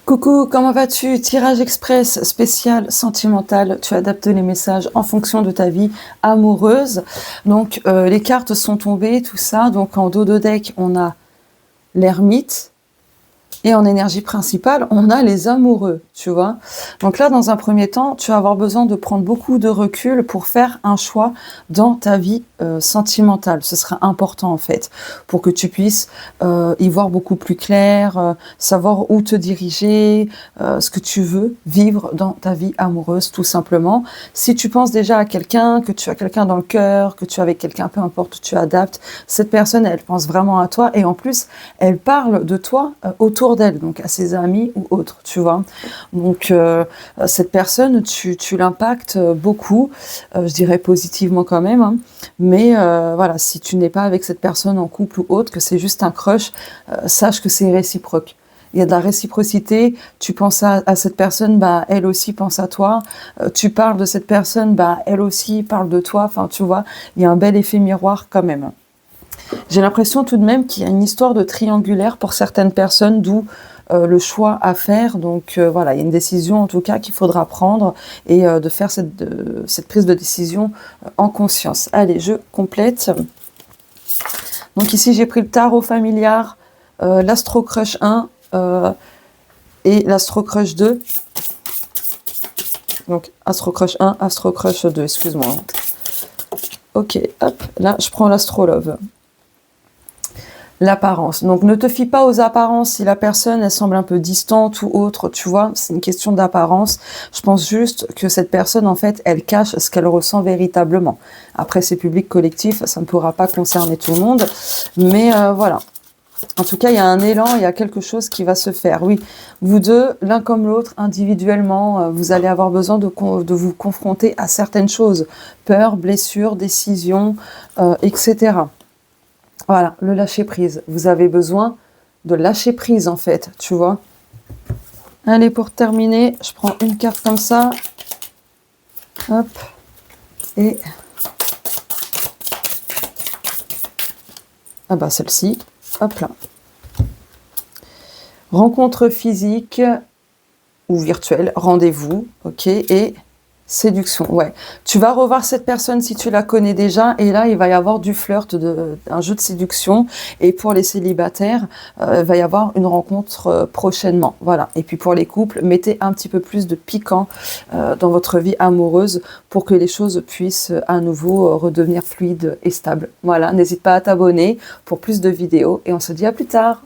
Coucou, comment vas-tu? Tirage express spécial sentimental. Tu adaptes les messages en fonction de ta vie amoureuse. Donc, les cartes sont tombées, tout ça. Donc, en dos de deck, on a l'ermite. Et en énergie principale, on a les amoureux, tu vois. Donc là, dans un premier temps, tu vas avoir besoin de prendre beaucoup de recul pour faire un choix dans ta vie sentimentale. Ce sera important, en fait, pour que tu puisses y voir beaucoup plus clair, savoir où te diriger, ce que tu veux vivre dans ta vie amoureuse, tout simplement. Si tu penses déjà à quelqu'un, que tu as quelqu'un dans le cœur, que tu es avec quelqu'un, peu importe, tu adaptes, cette personne, elle pense vraiment à toi et en plus, elle parle de toi autour d'elle, donc à ses amis ou autres, tu vois. Donc cette personne, tu l'impactes beaucoup, je dirais positivement quand même, hein. Mais voilà, si tu n'es pas avec cette personne en couple ou autre, que c'est juste un crush, sache que c'est réciproque. Il y a de la réciprocité, tu penses à cette personne, bah, elle aussi pense à toi, tu parles de cette personne, bah, elle aussi parle de toi, enfin tu vois, il y a un bel effet miroir quand même. J'ai l'impression tout de même qu'il y a une histoire de triangulaire pour certaines personnes, d'où le choix à faire. Donc voilà, il y a une décision en tout cas qu'il faudra prendre et de faire cette prise de décision en conscience. Allez, je complète. Donc ici, j'ai pris le tarot familiar, l'Astro Crush 1 et l'Astro Crush 2. Donc Astro Crush 1, Astro Crush 2, excuse-moi. Ok, hop, là, je prends l'Astro Love. L'apparence. Donc, ne te fie pas aux apparences. Si la personne, elle semble un peu distante ou autre, tu vois, c'est une question d'apparence. Je pense juste que cette personne, en fait, elle cache ce qu'elle ressent véritablement. Après, c'est public, collectif, ça ne pourra pas concerner tout le monde. Mais voilà. En tout cas, il y a un élan, il y a quelque chose qui va se faire. Oui, vous deux, l'un comme l'autre, individuellement, vous allez avoir besoin de vous confronter à certaines choses. Peur, blessure, décision, etc. Voilà, le lâcher prise. Vous avez besoin de lâcher prise, en fait, tu vois. Allez, pour terminer, je prends une carte comme ça. Hop. Et... ah bah, celle-ci. Hop là. Rencontre physique ou virtuelle, rendez-vous, ok, et... séduction, ouais. Tu vas revoir cette personne si tu la connais déjà et là, il va y avoir du flirt, un jeu de séduction. Et pour les célibataires, il va y avoir une rencontre prochainement. Voilà. Et puis pour les couples, mettez un petit peu plus de piquant dans votre vie amoureuse pour que les choses puissent à nouveau redevenir fluides et stables. Voilà. N'hésite pas à t'abonner pour plus de vidéos et on se dit à plus tard.